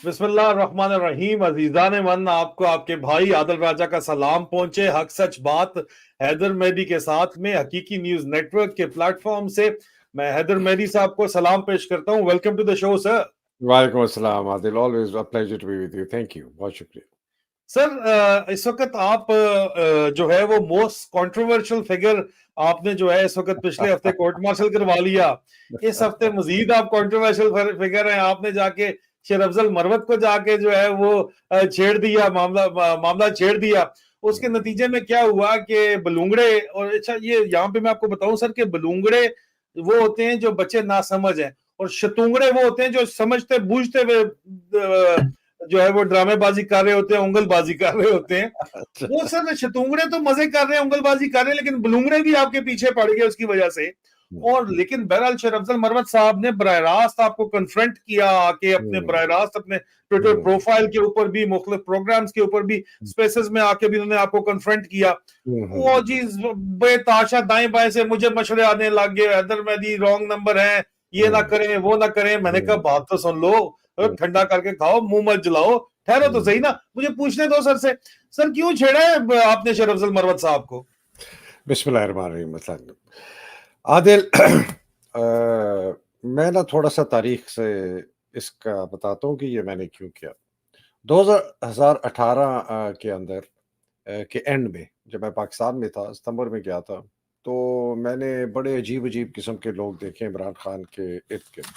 बिस्मिल्लाहिर्रहमानिर्रहीम। अजीजान मन, आपको आपके भाई आदिल राजा का सलाम पहुंचे। हक सच बात हैदर मेहदी के साथ में हकीकी न्यूज नेटवर्क के प्लेटफॉर्म से मैं हैदर मेहदी साहब को सलाम पेश करता हूं। Welcome to the show sir. वालेकुम अस्सलाम Adil, always a pleasure to be with you. Thank you, बहुत शुक्रिया। सर, इस वक्त आप जो है वो मोस्ट कंट्रोवर्शियल फिगर आपने जो है इस वक्त पिछले हफ्ते कोर्ट मार्शल करवा लिया। इस हफ्ते मजीद आप कंट्रोवर्शियल फिगर हैं। आपने जाके शेर अफजल मरवत को जाके जो है वो छेड़ दिया, मामला छेड़ दिया। उसके नतीजे में क्या हुआ कि बलूंगड़े, और अच्छा ये यहाँ पे मैं आपको बताऊं सर कि बलूंगड़े वो होते हैं जो बच्चे ना समझ हैं, और शतूंगड़े वो होते हैं जो समझते बूझते हुए जो है वो ड्रामेबाजी कर रहे होते हैं, उंगलबाजी कर रहे होते हैं। वो सर शतूंगड़े तो मजे कर रहे हैं, उंगलबाजी कर रहे हैं, लेकिन बलूंगड़े भी आपके पीछे पड़ गए उसकी वजह से। और लेकिन बहरहाल शेर अफजल मरवत साहब ने बरह रास्त आपको कन्फ्रंट किया आके, अपने बरह रास्त अपने ट्विटर प्रोफाइल के ऊपर भी, मुख्तलिफ प्रोग्राम्स के ऊपर भी, स्पेसेस में आके भी उन्होंने आपको कन्फ्रंट किया। वो जी बेताशा दाएं बाएं से मुझे मशवरे आने लग गए, हैदर मेहदी रॉन्ग नंबर है, ये ना करें वो ना करें। मैंने कहा बात तो सुन लो, ठंडा करके खाओ, मुंह मत जलाओ, ठहरो तो सही ना, मुझे पूछने दो सर से। सर क्यों छेड़ा है आपने शेर अफजल मरवत साहब को? बिस्मिल्लाहिर्रहमानिर्रहीम। आदिल, मैं ना थोड़ा सा तारीख से इसका बताता हूँ कि ये मैंने क्यों किया। 2018 के अंदर के एंड में जब मैं पाकिस्तान में था, सितंबर में गया था, तो मैंने बड़े अजीब अजीब किस्म के लोग देखे इमरान खान के इर्द गिर्द।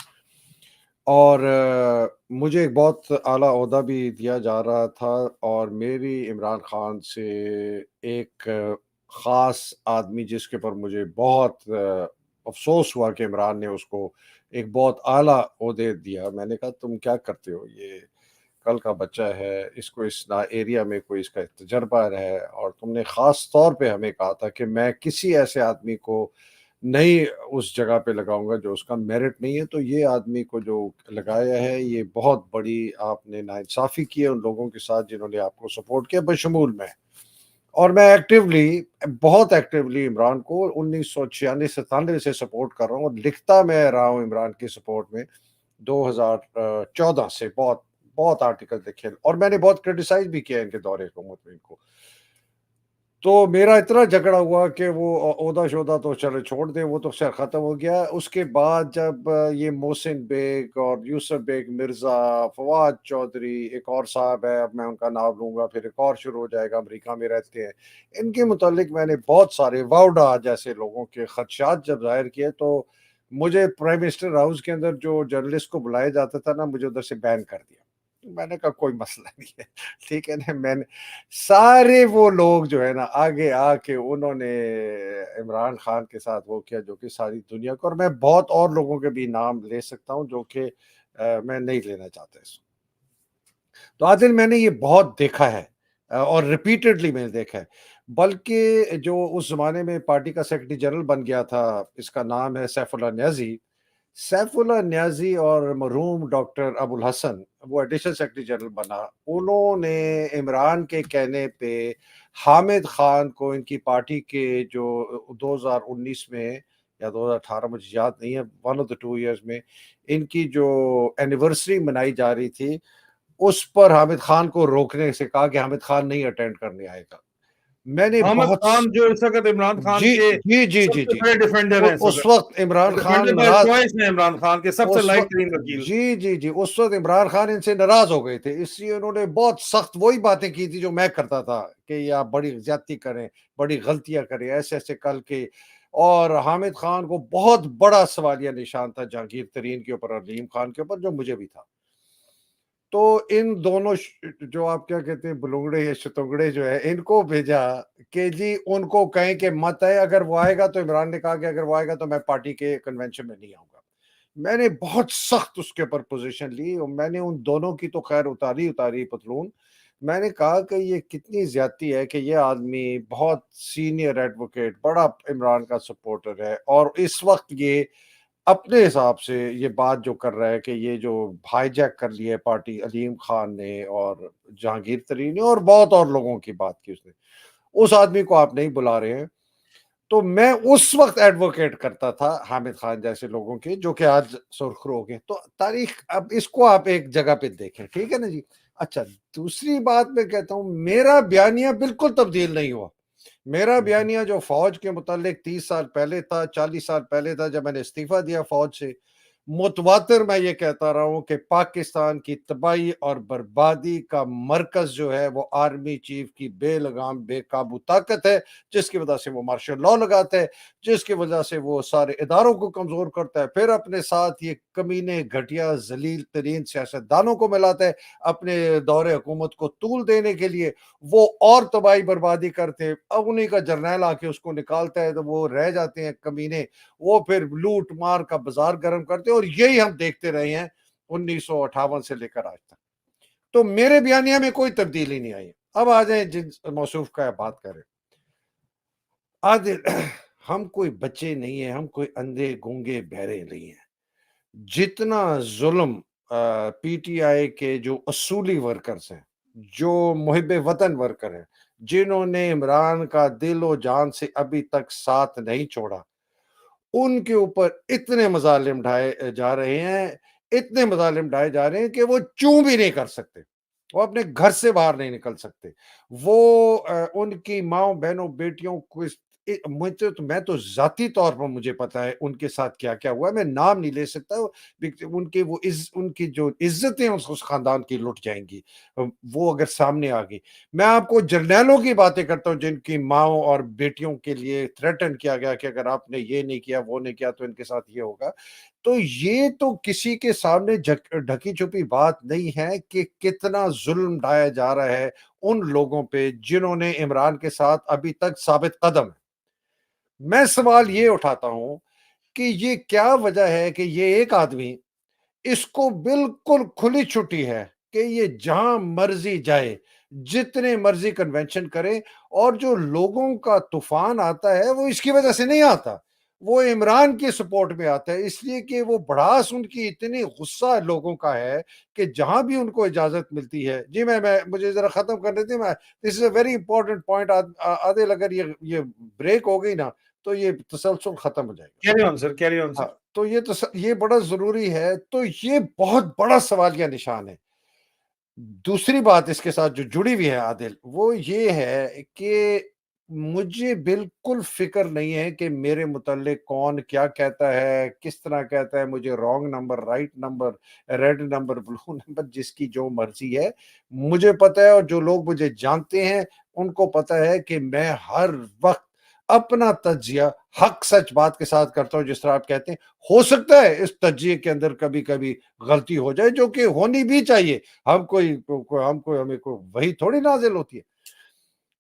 और मुझे एक बहुत आला ओहदा भी दिया जा रहा था, और मेरी इमरान खान से एक ख़ास आदमी जिसके ऊपर मुझे बहुत अफ़सोस हुआ कि इमरान ने उसको एक बहुत आला ओहदे दिया। मैंने कहा तुम क्या करते हो? ये कल का बच्चा है, इसको इस ना एरिया में कोई इसका तजर्बा है, और तुमने ख़ास तौर पे हमें कहा था कि मैं किसी ऐसे आदमी को नहीं उस जगह पे लगाऊँगा जो उसका मेरिट नहीं है। तो ये आदमी को जो लगाया है, ये बहुत बड़ी आपने नाइंसाफ़ी की है उन लोगों के साथ जिन्होंने आपको सपोर्ट किया, बशमूल मैं। और मैं एक्टिवली, बहुत एक्टिवली इमरान को 1996-97 से सपोर्ट कर रहा हूँ, और लिखता मैं रहा हूँ इमरान के सपोर्ट में 2014 से। बहुत बहुत आर्टिकल लिखे, और मैंने बहुत क्रिटिसाइज़ भी किया इनके दौरे हुकूमत में इनको। तो मेरा इतना झगड़ा हुआ कि वो ओहदा-शोहदा तो चलो छोड़ दें, वो तो ख़ैर ख़त्म हो गया। उसके बाद जब ये मोहसिन बेग और यूसुफ बेग मिर्ज़ा, फवाद चौधरी, एक और साहब है, अब मैं उनका नाम लूँगा, फिर एक और शुरू हो जाएगा, अमेरिका में रहते हैं। इनके मुतालिक मैंने बहुत सारे वाउडा जैसे लोगों के ख़दशात जब ज़ाहिर किए, तो मुझे प्राइम मिनिस्टर हाउस के अंदर जो जर्नलिस्ट को बुलाया जाता था ना, मुझे उधर से बैन कर दिया। मैंने कहा कोई मसला नहीं है, ठीक है ना। मैंने सारे वो लोग जो है ना आगे आके उन्होंने इमरान खान के साथ वो किया जो कि सारी दुनिया को, और मैं बहुत और लोगों के भी नाम ले सकता हूँ जो कि मैं नहीं लेना चाहता इसको। तो आदिल, मैंने ये बहुत देखा है, और रिपीटेडली मैंने देखा है। बल्कि जो उस ज़माने में पार्टी का सेक्रेटरी जनरल बन गया था, इसका नाम है सैफुल्लाह न्याज़ी। सैफुल्लाह न्याज़ी और मरहूम डॉक्टर अबुल हसन, वो एडिशनल सेक्रेटरी जनरल बना। उन्होंने इमरान के कहने पे हामिद खान को इनकी पार्टी के जो 2019 में या 2018, मुझे याद नहीं है, वन ऑफ द 2 ईयर्स में इनकी जो एनिवर्सरी मनाई जा रही थी, उस पर हामिद खान को रोकने से कहा कि हामिद खान नहीं अटेंड करने आएगा। मैंने अहमद बहुत खान जो इस वक्त इमरान खान जी, के जी, जी, जी, सबसे जी। बड़े डिफेंडर हैं इस उस वक्त, वक़्त इमरान खान डिफेंडर बाय नाराज़, चॉइस है इमरान खान के सबसे उस लाइक वक़्त तरीन वकील। जी, जी, जी, उस वक़्त इमरान खान इनसे नाराज़ हो गए थे, इसलिए उन्होंने बहुत सख्त वही बातें की थी जो मैं करता था कि ये आप बड़ी ज़्यादती करें, बड़ी गलतियाँ करें, ऐसे-ऐसे कल के। और हामिद खान को बहुत बड़ा सवालिया निशान था जहांगीर तरीन के ऊपर और अलीम खान के ऊपर, जो मुझे भी था। तो इन दोनों जो आप क्या कहते हैं बुलुंगड़े या शतुंगड़े जो है, इनको भेजा कि जी उनको कहें कि मत आए। अगर वो आएगा तो इमरान ने कहा कि अगर वो आएगा तो मैं पार्टी के कन्वेंशन में नहीं आऊँगा। मैंने बहुत सख्त उसके ऊपर पोज़ीशन ली, और मैंने उन दोनों की तो ख़ैर उतारी पतलून। मैंने कहा कि ये कितनी ज़्यादती है कि ये आदमी बहुत सीनियर एडवोकेट, बड़ा इमरान का सपोर्टर है, और इस वक़्त ये अपने हिसाब से ये बात जो कर रहा है कि ये जो हाईजैक कर लिया है पार्टी, अलीम खान ने और जहांगीर तरीन ने और बहुत और लोगों की बात की उसने। उस आदमी को आप नहीं बुला रहे हैं। तो मैं उस वक़्त एडवोकेट करता था हामिद खान जैसे लोगों की, जो कि आज सुर्ख़रू हो गए। तो तारीख़ अब इसको आप एक जगह पे देखें, ठीक है ना जी? अच्छा, दूसरी बात मैं कहता हूँ, मेरा बयानिया बिल्कुल तब्दील नहीं हुआ। मेरा बयानिया जो फ़ौज के मुतालिक 30 साल पहले था, 40 साल पहले था, जब मैंने इस्तीफ़ा दिया फ़ौज से, मुतवातिर मैं ये कहता रहा हूँ कि पाकिस्तान की तबाही और बर्बादी का मरकज़ जो है वो आर्मी चीफ़ की बेलगाम बेकाबू ताकत है, जिसकी वजह से वो मार्शल लॉ लगाता है, जिसकी वजह से वो सारे इदारों को कमज़ोर करता है, फिर अपने साथ ये कमीने, घटिया, ज़लील तरीन सियासतदानों को मिलाता है, अपने दौरे हुकूमत को तूल देने के लिए। वो और तबाही बर्बादी करते हैं, अब उन्हीं का जर्नैल आके उसको निकालता है, तो वो रह जाते हैं कमीने, वो फिर लूट मार का बाजार गर्म करते हैं, और यही हम देखते रहे हैं 1958 से लेकर आज तक। तो मेरे बयानिया में कोई तब्दीली नहीं आई। अब आ जाए जिन मौसूफ का आप बात करें, आदिल हम कोई बच्चे नहीं है, हम कोई अंधे गूंगे बहरे नहीं है। जितना जुल्म पीटीआई के जो असूली वर्कर्स हैं, जो मुहिब वतन वर्कर हैं, जिन्होंने इमरान का दिलो जान से अभी तक साथ नहीं छोड़ा, उनके ऊपर इतने मज़ालिम ढाए जा रहे हैं, इतने मज़ालिम ढाए जा रहे हैं कि वो चूँ भी नहीं कर सकते। वो अपने घर से बाहर नहीं निकल सकते। वो उनकी माँओं, बहनों, बेटियों को मुझे तो मैं तो ज़ाती तौर पर मुझे पता है उनके साथ क्या-क्या हुआ है। मैं नाम नहीं ले सकता। उनके वो उनकी जो इज़्ज़तें उस ख़ानदान की लुट जाएँगी। वो अगर सामने आ गई। मैं आपको जर्नैलों की बातें करता हूँ जिनकी माँओं और बेटियों के लिए थ्रेटन किया गया कि अगर आपने ये नहीं किया, वो नहीं किया तो इनके साथ ये होगा। तो ये तो किसी के सामने ढकी-छुपी बात नहीं है कि कितना ज़ुल्म ढाया जा रहा है उन लोगों पे जिन्होंने इमरान के साथ अभी तक साबित कदम है। मैं सवाल ये उठाता हूँ कि ये क्या वजह है कि ये एक आदमी, इसको बिल्कुल खुली छुट्टी है कि ये जहां मर्जी जाए, जितने मर्जी कन्वेंशन करे, और जो लोगों का तूफान आता है वो इसकी वजह से नहीं आता, वो इमरान की सपोर्ट में आता है, इसलिए कि वो भड़ास उनकी इतनी गुस्सा लोगों का है कि जहां भी उनको इजाजत मिलती है। जी मैं मुझे जरा खत्म करने दें। मैं this is a very important point. Adil, अगर ये ब्रेक हो गई ना, तो ये तसलसल खत्म हो जाएगा। Carry on sir, carry on sir. हाँ, तो ये बड़ा ज़रूरी है, तो ये बहुत बड़ा सवालिया निशान है। दूसरी बात इसके साथ जो जुड़ी हुई है आदिल, वो ये है कि मुझे बिल्कुल फ़िक्र नहीं है कि मेरे मुतल्लिक़ कौन क्या कहता है, किस तरह कहता है, मुझे wrong number, right number, red number, blue number, जिसकी जो मर्ज़ी है, मुझे पता है, और जो लोग मुझे जानते हैं, उनको पता है कि मैं हर वक़्त अपना तज्ज़िया हक़ सच बात के साथ करता हूँ, जिस तरह आप कहते हैं। हो सकता है इस तज्ज़िये के अंदर कभी-कभी गलती हो जाए, जो कि होनी भी चाहिए। हमें कोई वही थोड़ी नाज़िल होती है।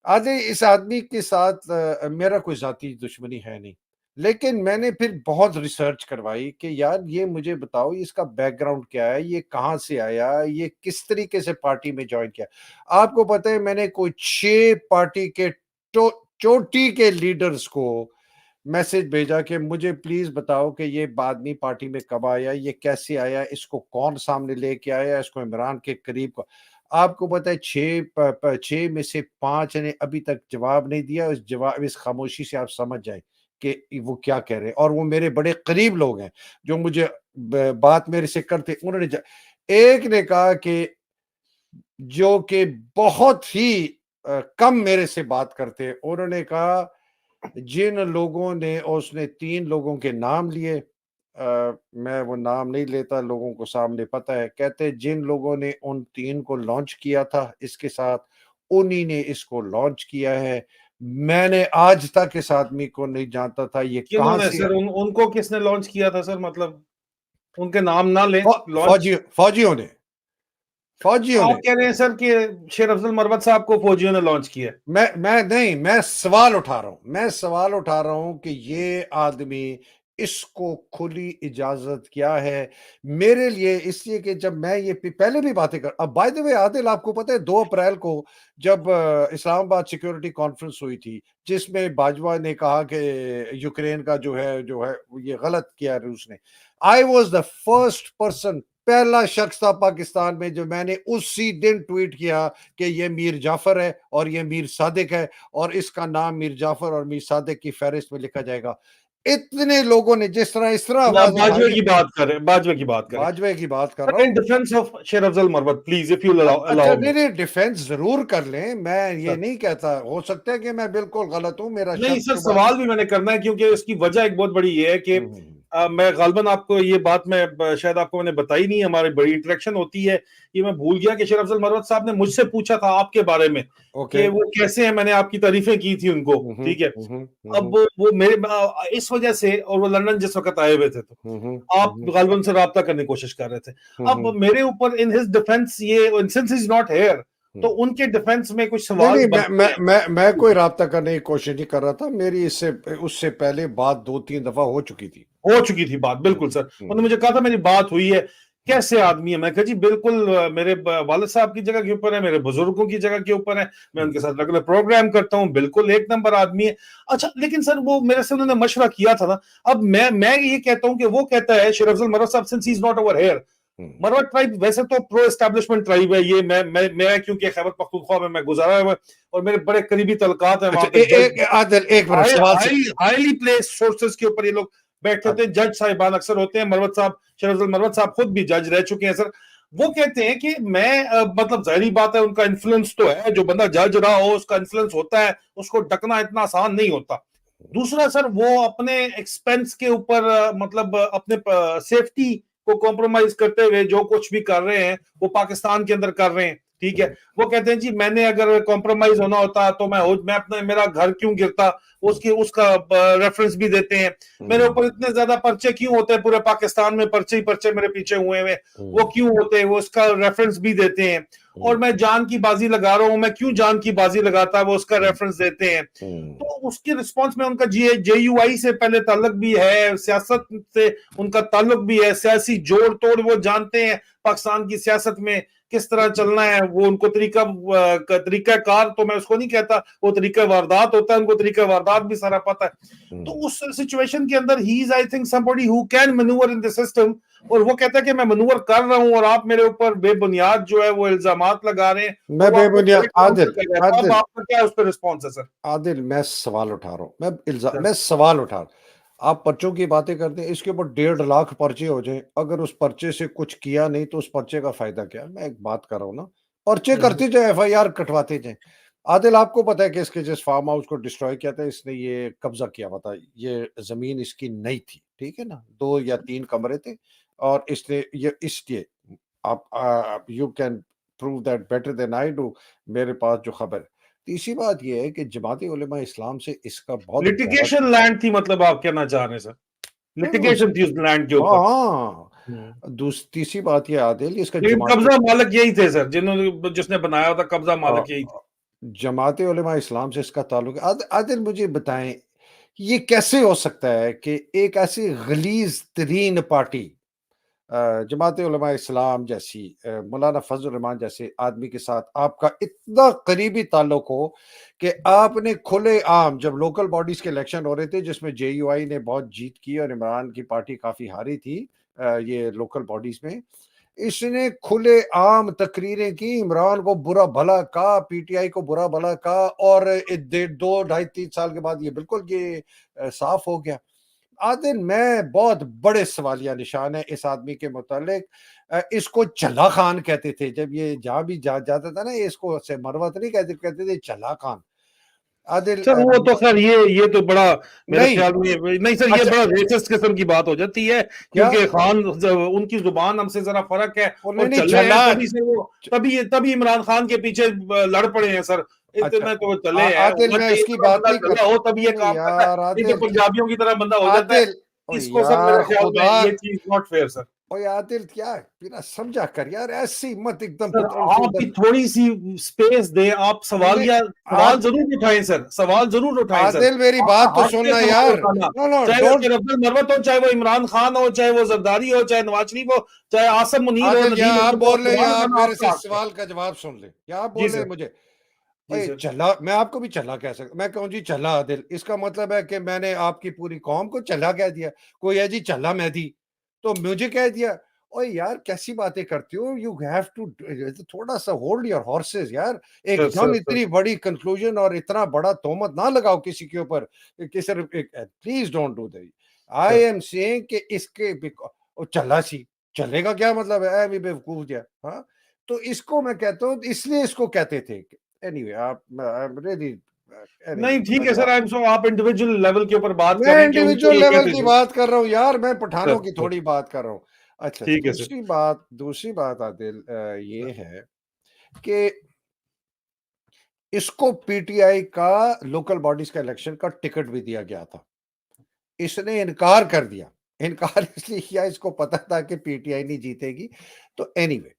आधे इस आदमी के साथ मेरा कोई ज़ाती दुश्मनी है नहीं। लेकिन मैंने फिर बहुत रिसर्च करवाई कि यार ये मुझे बताओ, इसका बैकग्राउंड क्या है? ये कहाँ से आया? ये किस तरीके से पार्टी में जॉइन किया? आपको पता है मैंने कोई 6 पार्टी के टो चोटी के लीडर्स को मैसेज भेजा कि मुझे प्लीज़ बताओ कि ये आदमी पार्टी में कब आया? ये कैसे आया? इसको कौन सामने लेके आया? इसको इमरान के करीब आपको पता है 6 प प 6 में से 5 ने अभी तक जवाब नहीं दिया। इस खामोशी से आप समझ जाएँ कि वो क्या कह रहे हैं, और वो मेरे बड़े करीब लोग हैं, जो मुझे ब बात मेरे से करते। उन्होंने ज एक ने कहा कि जो कि बहुत ही कम मेरे से बात करते हैं, उन्होंने कहा जिन लोगों ने, और उसने 3 लोगों के नाम लिए, मैं वो नाम नहीं लेता, लोगों को सामने पता है। कहते जिन लोगों ने उन 3 को लॉन्च किया था इसके साथ, उन्हीं ने इसको लॉन्च किया है। मैंने आज तक इस आदमी को नहीं जानता था, ये कहाँ किन्होंने से सर, उनको किसने लॉन्च किया था सर? मतलब उनके नाम ना लें, फ़ौ लॉन्च। फौजियों ने, फौजियों आप ने। कह रहे हैं सर कि शेर अफजल मरवत साहब को फौजियों ने लॉन्च किया है? मैं नहीं, मैं सवाल उठा रहा हूँ। मैं सवाल उठा रहा हूँ कि ये आदमी, इसको खुली इजाज़त क्या है? मेरे लिए इसलिए कि जब मैं ये पहले भी बातें कर, अब बाय द वे आदिल, आपको पता है 2 अप्रैल को जब इस्लामाबाद सिक्योरिटी कॉन्फ्रेंस हुई थी, जिसमें बाजवा ने कहा कि यूक्रेन का जो है ये गलत किया रूस ने। I was the first person पहला शख्स था पाकिस्तान में जो मैंने उसी दिन ट्वीट किया कि ये मीर जाफर है और ये मीर सादिक है और इसका नाम मीर जाफर और मीर सादिक की फहरिस्त में लिखा जाएगा। इतने लोगों ने जिस तरह इस तरह आप आवाज बाजवे उठाई। की बात करें, बाजवे की बात करें। बाजवे की बात कर But रहा in हूँ। defense of Sher Afzal Marwat, please, if you'll allow अच्छा, me. नहीं नहीं, डिफेंस जरूर कर लें, मैं ये सर, नहीं कहता, हो सकता है कि मैं बिल्कुल गलत हूं, मेरा नहीं शक सर, शुबा। सवाल भी मैंने करना है क्योंकि इसकी वजह एक बहुत बड़ी ये है कि हम्म, मैं गालबन आपको ये बात मैं शायद आपको मैंने बताई नहीं, हमारी बड़ी इंटरेक्शन होती है। ये मैं भूल गया कि शेर अफजल मरवत साहब ने मुझसे पूछा था आपके बारे में ओके। कि वो कैसे हैं, मैंने आपकी तारीफें की थी उनको, हम्म, ठीक है। हम्म, अब हम्म, वो मेरे इस वजह से, और वो लंदन जिस वक्त आए हुए थे, तो हम्म, आप गालबन से राब्ता करने की कोशिश कर रहे थे। अब हम्म, मेरे ऊपर इन हिज डिफेंस, ये सिंस इज नॉट हेयर, तो हम्म। उनके डिफेंस में कुछ नहीं सवाल नहीं, बनते हैं। मैं कोई राब्ता करने की कोशिश नहीं कर रहा था, मेरी इससे उससे पहले बात 2-3 दफा हो चुकी थी। हो चुकी थी बात, बिल्कुल सर। उन्होंने मुझे कहा था मेरी बात हुई है, कैसे आदमी है। मैं कहा जी बिल्कुल, मेरे वालिद साहब की जगह के ऊपर है, मेरे बुजुर्गों की जगह के ऊपर है, मैं उनके साथ रेगुलर प्रोग्राम करता हूँ, बिल्कुल एक नंबर आदमी है। अच्छा, लेकिन सर वो मेरे से उन्होंने मशवरा किया था ना। अब मैं ये कहता हूँ कि वो कहता है शेर अफजल मरवत साहब, since he is not over here, Marwat tribe वैसे तो प्रो एस्टेब्लिशमेंट ट्राइब है ये। मैं क्योंकि खैबर पख्तूनख्वा में मैं गुजारा हुआ और मेरे बड़े करीबी तलकात है वहां अच्छा, पे जज, एक आदिल, एक मिनट सवाल से। हाईली प्लेस्ड सोर्सेज के ऊपर ये लोग बैठे होते हैं, जज साहिबान अक्सर होते हैं। मरवत साहब, शेर अफजल मरवत साहब खुद भी जज रह चुके हैं सर। वो कहते हैं कि मैं मतलब जाहिर बात है उनका इन्फ्लुएंस तो है, जो बंदा जज रहा हो उसका इन्फ्लुएंस होता है, उसको ढकना इतना आसान नहीं होता। दूसरा सर, वो अपने एक्सपेंस के ऊपर मतलब अपने सेफ्टी को कॉम्प्रोमाइज करते हुए जो कुछ भी कर रहे हैं वो पाकिस्तान के अंदर कर रहे हैं, ठीक है। वो कहते हैं जी मैंने अगर कॉम्प्रोमाइज होना होता तो मैं अपना मेरा घर क्यों गिरता, उसकी उसका रेफरेंस भी देते हैं। मेरे ऊपर इतने ज्यादा पर्चे क्यों होते हैं, पूरे पाकिस्तान में पर्चे ही पर्चे मेरे पीछे हुए हुए, वो क्यों होते हैं, वो उसका रेफरेंस भी देते हैं। और मैं जान की बाजी लगा रहा हूं, मैं क्यों जान की बाजी लगाता, वो उसका रेफरेंस देते हैं। तो उसके रिस्पांस में उनका JUI से पहले ताल्लुक भी है, सियासत से उनका ताल्लुक भी है, सियासी जोड़ तोड़ वो जानते हैं पाकिस्तान की सियासत में किस तरह चलना है। वो उनको तरीका कार तो मैं उसको नहीं कहता, वो तरीका वारदात होता है, उनको तरीका वारदात भी सारा पता है। तो उस सिचुएशन के अंदर he is I think somebody who can manoeuvre in the system. और वो कहता है कि मैं मैन्यूवर कर रहा हूं और आप मेरे ऊपर बेबुनियाद जो है वो इल्जामात लगा रहे हैं और मैं वो आपको बेबुनियाद काउंटर आदिल, कर रहे हैं। तो अब आदिल, आपका क्या उस पर रिस्पॉन्स है सर? आदिल, मैं सवाल उठा रहा हूँ, सर, मैं सवाल उठा रहा हूँ। आप पर्चों की बातें करते हैं, इसके ऊपर 1.5 लाख पर्चे हो जाएं, अगर उस पर्चे से कुछ किया नहीं तो उस पर्चे का फायदा क्या? मैं एक बात कर रहा हूँ ना, पर्चे करते जाए, FIR कटवाते जाए। आदिल, आपको पता है कि इसके जिस फार्म हाउस को डिस्ट्रॉय किया था, इसने ये कब्जा किया हुआ था, ये जमीन इसकी नहीं थी, ठीक है ना, 2 या 3 कमरे थे और इसने ये इसलिए, आप you can prove that better than I do, मेरे पास जो खबर है। तीसरी बात ये है कि जमात उलेमा इस्लाम से इसका बहुत गहरा, लिटिगेशन लैंड थी, मतलब आप कहना चाह रहे हैं सर, उस लिटिगेशन थी उस लैंड के ऊपर। हाँ, तीसरी बात ये आदिल, इसका लेकिन कब्जा मालिक यही थे सर, जिन्होंने जिसने बनाया था, कब्जा मालिक यही थे। जमात उलेमा इस्लाम से इसका ताल्लुक है। आदिल, मुझे बताएं, ये कैसे हो सकता है कि एक ऐसी गलीज तरीन पार्टी, जमात उलमा इस्लाम जैसी, मौलाना फजल रहमान जैसे आदमी के साथ आपका इतना करीबी ताल्लुक हो कि आपने खुले आम, जब लोकल बॉडीज के इलेक्शन हो रहे थे जिसमें JUI ने बहुत जीत की और इमरान की पार्टी काफ़ी हारी थी, ये लोकल बॉडीज में, इसने खुले आम तकरीरें की, इमरान को बुरा भला कहा, PTI को बुरा भला कहा, और 2, 2.5, 3 साल के बाद ये बिल्कुल ये साफ हो गया। आदिल, मैं बहुत बड़े सवालिया निशान है इस आदमी के मुतालिक। इसको चल्ला खान कहते थे जब ये जहाँ भी जाता था ना, इसको से मरवत नहीं कहते, कहते थे चल्ला खान। आदिल, सर वो तो खैर ये तो बड़ा मेरे नहीं, ख्याल में, नहीं सर, ये अच्छा, बड़ा रेसिस्ट किस्म की बात हो जाती है, क्या? क्योंकि खान उनकी जुबान हमसे जरा फर्क है वो नहीं और नहीं, चले हैं, चला, तभी से वो, तभी इमरान खान के पीछे लड़ पड़े हैं सर। अच्छा, इतने तो वो चले हैं, आदिल, होना मैं चाहिए उसकी थोड़ा बात बंदा नहीं कर, चला हो तभी ये ओ काम करता है, यार नहीं तो आदिल, पंजाबियों की तरह बंदा हो जाता है। आदिल, ओ इसको सर यार मेरे ख्याल में खुदा, ये चीज नॉट फेयर सर। ओ आदिल, क्या बिना समझा कर यार, ऐसी मत एकदम सर पुतरों से आप भी उधर। थोड़ी सी स्पेस दें, आप नहीं नहीं, सवाल जरूर उठाएं सर, सवाल जरूर उठाएं सर। आदिल, मेरी बात आपका तो हक है सुनना सवाल यार। उठाना, नो नो, चाहे वो डोंट। शेर अब्दुल मरवत हो, चाहे वो इमरान खान हो, चाहे वो जरदारी हो, चाहे नवाज शरीफ हो, चाहे आसम मुनीर हो, आदिल, या नदीम आप अब्दुल्ला हो, बोल रहे, या सवाल आप उठाना मेरे से आपका हक है। सवाल का जवाब सुन ले, या आप जी बोल रहे सर, मुझे, जी ओए सर। चला, मैं आपको भी चला कह सकता, मैं कहूँ जी चला आदिल, इसका मतलब है कि मैंने आपकी पूरी कौम को चला कह दिया। कोई है जी चला मेहदी, तो मुझे कह दिया। ओए यार कैसी बातें करते हो, यू हैव टू थोड़ा सा होल्ड योर हॉर्सेस यार, सर, एकदम सर, सर, इतनी बड़ी कंक्लूजन और इतना बड़ा तोहमत ना लगाओ किसी के ऊपर कि सिर्फ please don't do that. I sir. Am saying कि इसके चला सी चलेगा क्या मतलब है, अभी बेवकूफ दिया। हाँ, तो इसको मैं कहता हूँ, इसलिए इसको कहते थे। एनीवे आप रियली नहीं, ठीक है anyway sir, I am so आप इंडिविजुअल लेवल के ऊपर बात मैं कर रहे हैं कि उनको इंडिविजुअल ये लेवल कहते की थे। बात कर रहा हूँ यार, मैं सर, पठानों की सर, थोड़ी बात कर रहा हूँ। अच्छा, ठीक है सर। दूसरी बात ये है कि इसको पीटीआई का लोकल बॉडीज का इलेक्शन का टिकट भी दिया गया था। इसने इनकार कर दिया। इनकार इसलिए किया, इसको पता था कि पीटीआई नहीं जीतेगी। तो एनीवे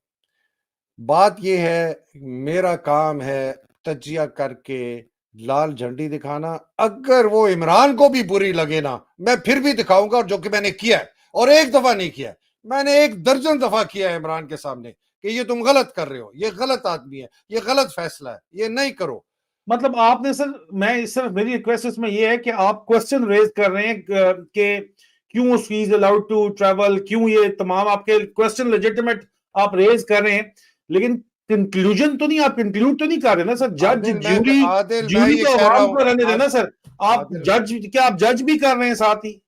बात ये है, मेरा काम है तज्जिया करके लाल झंडी दिखाना। अगर वो इमरान को भी बुरी लगे ना, मैं फिर भी दिखाऊंगा, जो कि मैंने किया है, और एक दफा नहीं किया है, मैंने एक दर्जन दफा किया है इमरान के सामने कि ये तुम गलत कर रहे हो, ये गलत आदमी है, ये गलत फैसला है, ये नहीं करो। मतलब आपने सर, मैं सिर्फ मेरी रिक्वेस्ट इसमें ये है कि आप क्वेश्चन रेज कर रहे हैं कि क्यों she is allowed to travel, क्यों, ये तमाम आपके क्वेश्चन लेजिटिमेट आप रेज कर रहे हैं, लेकिन कंक्लूजन तो नहीं, आप कंक्लूड तो नहीं कर रहे ना सर। जज ज्यूरी, आदिल मैं ज्यूरी ये तो कह रहा आवाम हूं, को रहने देना सर। आप आदिल जज, क्या आप जज भी कर रहे हैं साथ ही?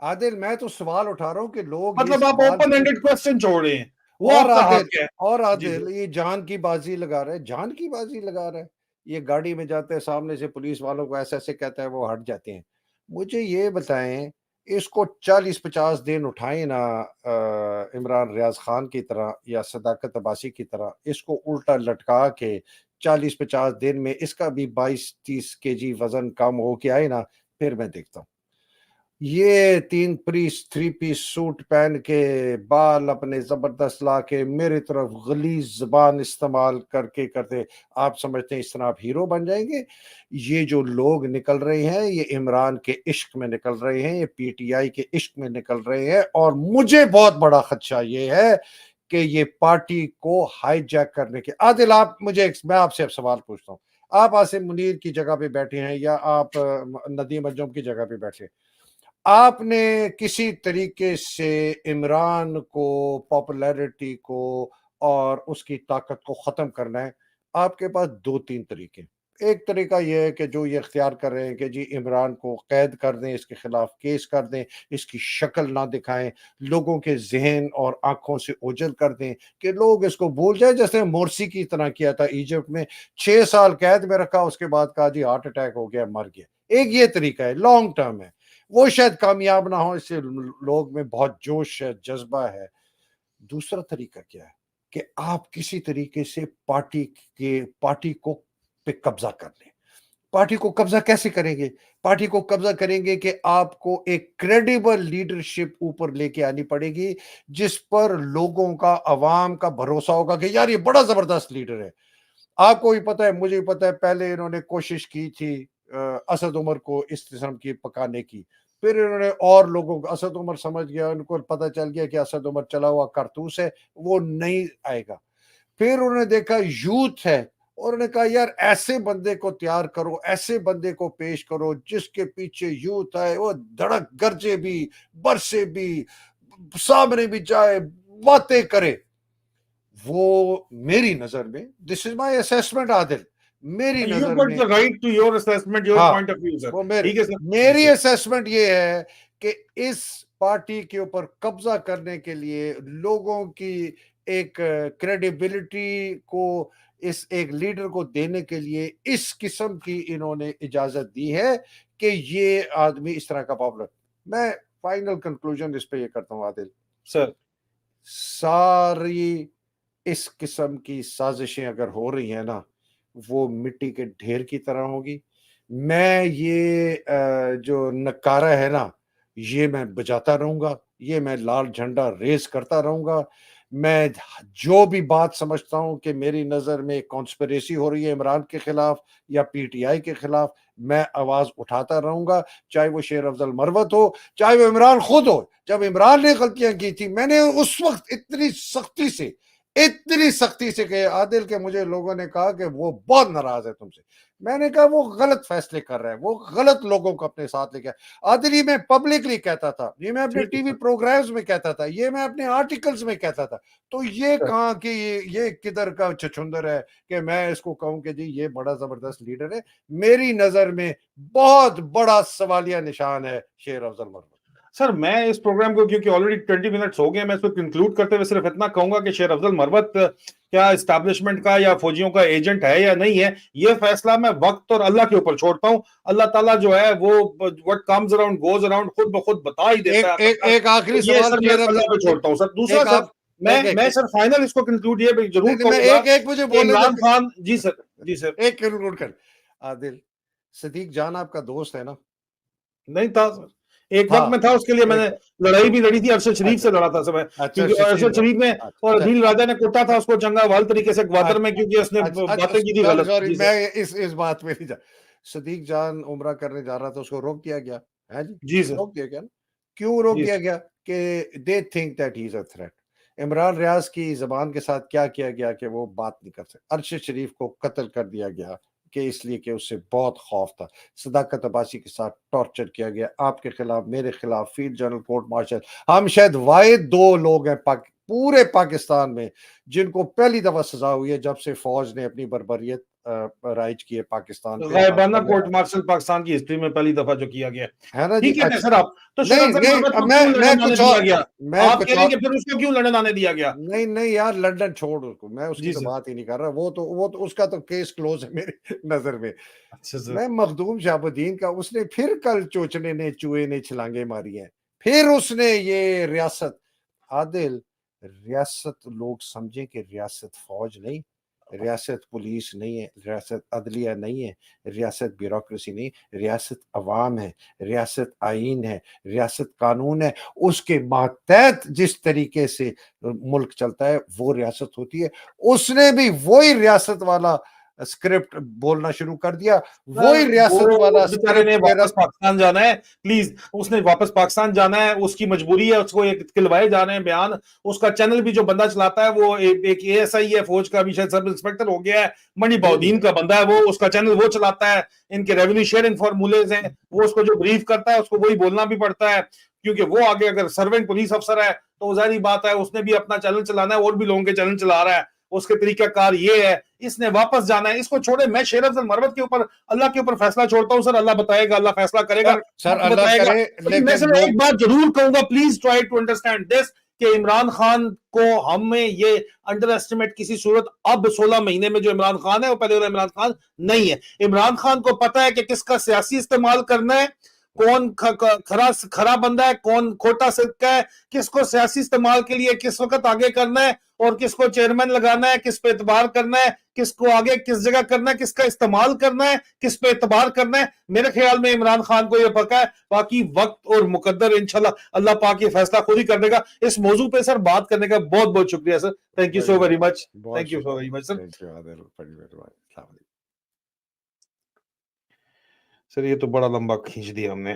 आदिल मैं तो सवाल उठा रहा हूं कि लोग ये मतलब आप सवाल ओपन पूछ। एंडेड क्वेश्चन छोड़ रहे हैं, वो और आपका आदिल हक है। और जी आदिल सर। ये जान की बाजी लगा रहा है, जान की बाजी लगा रहा है। ये गाड़ी में जाते हैं, सामने से पुलिस वालों को ऐसे ऐसे कहता है, वो हट जाते हैं। मुझे ये बताएं, इसको 40-50 दिन उठाए ना, इमरान रियाज खान की तरह या सदाकत अब्बासी की तरह, इसको उल्टा लटका के 40-50 दिन में इसका भी 22-30 kg वजन कम हो के आए ना, फिर मैं देखता हूँ। ये 3 पीस 3 पीस सूट पहन के, बाल अपने जबरदस्त ला के मेरी तरफ गलीज जबान इस्तेमाल करके करते, आप समझते हैं इस तरह आप हीरो बन जाएंगे? ये जो लोग निकल रहे हैं, ये इमरान के इश्क में निकल रहे हैं, ये पीटीआई के इश्क में निकल रहे हैं, और मुझे बहुत बड़ा खदशा ये है कि ये पार्टी को हाईजैक करने के। आदिल आप मुझे, मैं आपसे अब सवाल पूछता हूँ, आप आसिम मुनीर की जगह पे बैठे हैं या आप नदीम अंजुम की जगह पे बैठे हैं, आपने किसी तरीके से इमरान को, पॉपुलैरिटी को और उसकी ताकत को ख़त्म करना है, आपके पास 2-3 तरीके। एक तरीका ये है कि जो ये इख्तियार कर रहे हैं कि जी इमरान को कैद कर दें, इसके खिलाफ केस कर दें, इसकी शक्ल ना दिखाएं, लोगों के ज़हन और आँखों से ओझल कर दें कि लोग इसको भूल जाएँ, जैसे मोर्सी की तरह किया था इजिप्ट में। 6 साल कैद में रखा, उसके बाद कहा जी हार्ट अटैक हो गया, मर गया। एक ये तरीका है, लॉन्ग टर्म है। वो शायद कामयाब ना हो, इससे लोग में बहुत जोश है, जज्बा है। दूसरा तरीका क्या है कि आप किसी तरीके से पार्टी को पे कब्जा कर लें। पार्टी को कब्जा कैसे करेंगे? पार्टी को कब्जा करेंगे कि आपको एक क्रेडिबल लीडरशिप ऊपर लेके आनी पड़ेगी, जिस पर लोगों का, अवाम का भरोसा होगा कि यार ये बड़ा जबरदस्त लीडर है। आपको भी पता है, मुझे भी पता है, पहले इन्होंने कोशिश की थी असद उमर को इस किस्म की पकाने की। फिर इन्होंने और लोगों को, असद उमर समझ गया, उनको पता चल गया कि असद उमर चला हुआ कारतूस है, वो नहीं आएगा। फिर उन्होंने देखा यूथ है, और उन्होंने कहा यार ऐसे बंदे को तैयार करो, ऐसे बंदे को पेश करो जिसके पीछे यूथ आए, वो धड़क गरजे भी, बरसे भी, सामने भी जाए, बातें करे। वो मेरी नजर में, this is my assessment Adil, मेरी यू नजर गॉट में, the right to your assessment, your हाँ, पॉइंट ऑफ व्यू सर। वो मेरे ठीक है सर। जी मेरी सर। असेसमेंट ये है कि इस पार्टी के ऊपर कब्जा करने के लिए, लोगों की एक क्रेडिबिलिटी को इस एक लीडर को देने के लिए, इस किस्म की इन्होंने इजाजत दी है कि ये आदमी इस तरह का पॉपुलर। मैं फाइनल कंक्लूजन इस पे ये करता हूँ आदिल, सर, सारी इस किस्म की साजिशें अगर हो रही हैं ना, वो मिट्टी के ढेर की तरह होगी। मैं ये जो नकारा है ना, ये मैं बजाता रहूँगा, ये मैं लाल झंडा रेज़ करता रहूँगा। मैं जो भी बात समझता हूँ कि मेरी नज़र में कॉन्स्पिरेसी हो रही है इमरान के खिलाफ या पीटीआई के खिलाफ, मैं आवाज़ उठाता रहूँगा, चाहे वो शेर अफ़ज़ल मरवत हो, चाहे वो इमरान खुद हो। जब इमरान ने गलतियाँ की थी, मैंने उस वक़्त इतनी सख्ती से इतनी सख्ती से कहे आदिल के मुझे लोगों ने कहा कि वो बहुत नाराज है तुमसे। मैंने कहा वो गलत फैसले कर रहा है, वो गलत लोगों को अपने साथ लेके आदिल, ये मैं पब्लिकली कहता था, ये मैं अपने ठीक है टीवी सर। प्रोग्राम्स में कहता था, ये मैं अपने आर्टिकल्स में कहता था। तो ये सर, कहाँ कि ये किधर का छछूंदर है कि मैं इसको कहूँ कि जी ये बड़ा जबरदस्त लीडर है। मेरी नजर में बहुत बड़ा सवालिया निशान है शेर अफजल मरवत। सर मैं इस प्रोग्राम को क्योंकि ऑलरेडी 20 मिनट्स हो गए, मैं इसको कंक्लूड करते हुए सिर्फ इतना कहूंगा कि शेर अफजल मरवत क्या इस्टेब्लिशमेंट का या फौजियों का एजेंट है या नहीं है, ये फैसला मैं वक्त और अल्लाह के ऊपर छोड़ता हूं। अल्लाह ताला जो है वो what comes around goes around खुद ब खुद बता ही देता है एक एक आखिरकार। एक आखिरी तो ये सवाल सर मैं शेर अल्लाह पे अफजल, छोड़ता हूं सर। दूसरा एक सर, आप मैं सर फाइनल इसको कंक्लूड ये जरूर मैं कहूंगा एक एक मुझे कि बोलने इमरान दो। खान जी सर, जी सर। एक कंक्लूड कर। आदिल, सदीक जान आपका दोस्त है ना? नहीं था सर, एक था। वक्त में था, उसके लिए मैंने एक लड़ाई भी लड़ी थी, अरशद शरीफ अच्छा, से लड़ा था समय, अच्छा क्योंकि शशीन अरशद जान। शरीफ ने अच्छा, और अच्छा, अदील राजा ने कोटा था उसको चंगा वाल तरीके से ग्वादर में, क्योंकि उसने अच्छा, अच्छा, बातें की थी सॉरी, गलत। सॉरी, जी सर। मैं इस बात में नहीं जा। सदीक जान उम्रा करने जा रहा था, उसको रोक दिया गया, है जी? जी सर। रोक दिया गया ना? क्यों रोक जी दिया सर। गया? कि they think that he is a threat. Imran Riaz की ज़बान के साथ क्या किया गया कि वो बात नहीं कर सकते। अरशद शरीफ को कत्ल कर दिया गया कि इसलिए कि उससे बहुत खौफ था। सदाकत अब्बासी के साथ टॉर्चर किया गया, आपके खिलाफ, मेरे खिलाफ, फील्ड जनरल कोर्ट मार्शल। हम शायद वाहिद 2 लोग हैं पूरे पाकिस्तान में जिनको पहली दफा सजा हुई है जब से फौज ने अपनी बर्बरियत राइज की है पाकिस्तान पे। गायबाना कोर्ट मार्शल पाकिस्तान की हिस्ट्री में पहली दफा जो किया गया। है ना जी? ठीक है अच्छा, सर। आप तो शेर नहीं, अफजल नहीं, मरवत अब को क्यों मैं लड़न आने कुछ दिया और, गया? मैं आप कुछ कह रहे और, हैं कि फिर उसको क्यों लड़न आने दिया गया? नहीं, नहीं यार, लंदन छोड़ उसको, मैं उसकी जी तो सर। बात ही नहीं कर रहा। वो तो उसका तो केस क्लोज़ है मेरी नज़र में। अच्छा सर। मैं मखदूम शहाबुद्दीन का, उसने फिर कल चोचले ने, चूहे ने छलांगे मारी हैं। फिर उसने ये रियासत, आदिल, रियासत लोग समझें कि रियासत फौज नहीं, रियासत पुलिस नहीं है, रियासत अदलिया नहीं है, रियासत ब्यूरोक्रेसी नहीं, रियासत अवाम है, रियासत आईन है, रियासत कानून है। उसके मातहत जिस तरीके से मुल्क चलता है वो रियासत होती है। उसने भी वही रियासत वाला स्क्रिप्ट बोलना शुरू कर दिया, सर वही रियासत वो वाला उस बेचारे ने स्क्रिप्ट मेरा। वापस पाकिस्तान जाना है, प्लीज उसने वापस पाकिस्तान जाना है, उसकी मजबूरी है, उसको एक खिलवाए जा रहे हैं बयान। उसका चैनल भी जो बंदा चलाता है वो एक एएसआई है फौज का, भी शायद सब इंस्पेक्टर हो गया है, मनी जी, जी। बाउद्दीन का बंदा है वो, उसका चैनल वो चलाता है। इनके रेवेन्यू शेयरिंग फॉर्मूलेज हैं, वो उसको जो ब्रीफ करता है उसको वही बोलना भी पड़ता है, क्योंकि वो आगे अगर सर्वेंट पुलिस अफसर है तो जाहिर बात है उसने भी अपना चैनल चलाना है और भी लोगों के चैनल चला रहा है, उसके तरीकाकार ये है। इसने वापस जाना है, इसको छोड़े। मैं शेर अफजल मरवत के ऊपर अल्लाह के ऊपर फैसला छोड़ता हूं सर, अल्लाह बताएगा, अल्लाह फैसला करेगा, सर वक्त अल्लाह बताएगा। करे, लेकिन मैं लेकिन सिर्फ एक लोग, बात जरूर कहूंगा, please try to understand this, कि इमरान खान को हमें ये अंडर एस्टिमेट किसी सूरत, अब 16 महीने में जो इमरान खान है वो पहले वाला इमरान खान नहीं है। इमरान खान को पता है कि किसका सियासी इस्तेमाल करना है, कौन खरा खरा बंदा है, कौन खोटा सिक्का है, किसको सियासी इस्तेमाल के लिए किस वक्त आगे करना है और किसको चेयरमैन लगाना है, किस पे एतबार करना है, किसको आगे किस जगह करना है, किसका इस्तेमाल करना है, किस पे एतबार करना है। मेरे ख्याल में इमरान खान को यह पता है। बाकी वक्त और मुकद्दर इंशाल्लाह अल्लाह पाक ये फैसला खुद ही कर देगा। इस मौजू पे सर बात करने का बहुत बहुत शुक्रिया सर। थैंक यू बड़ी सो वेरी मच। बहुत थैंक यू सो शुक्रिया। Very much sir. Thank you Adil, बड़ी मेहरबानी। सर ये तो बड़ा लंबा खींच दिया हमने।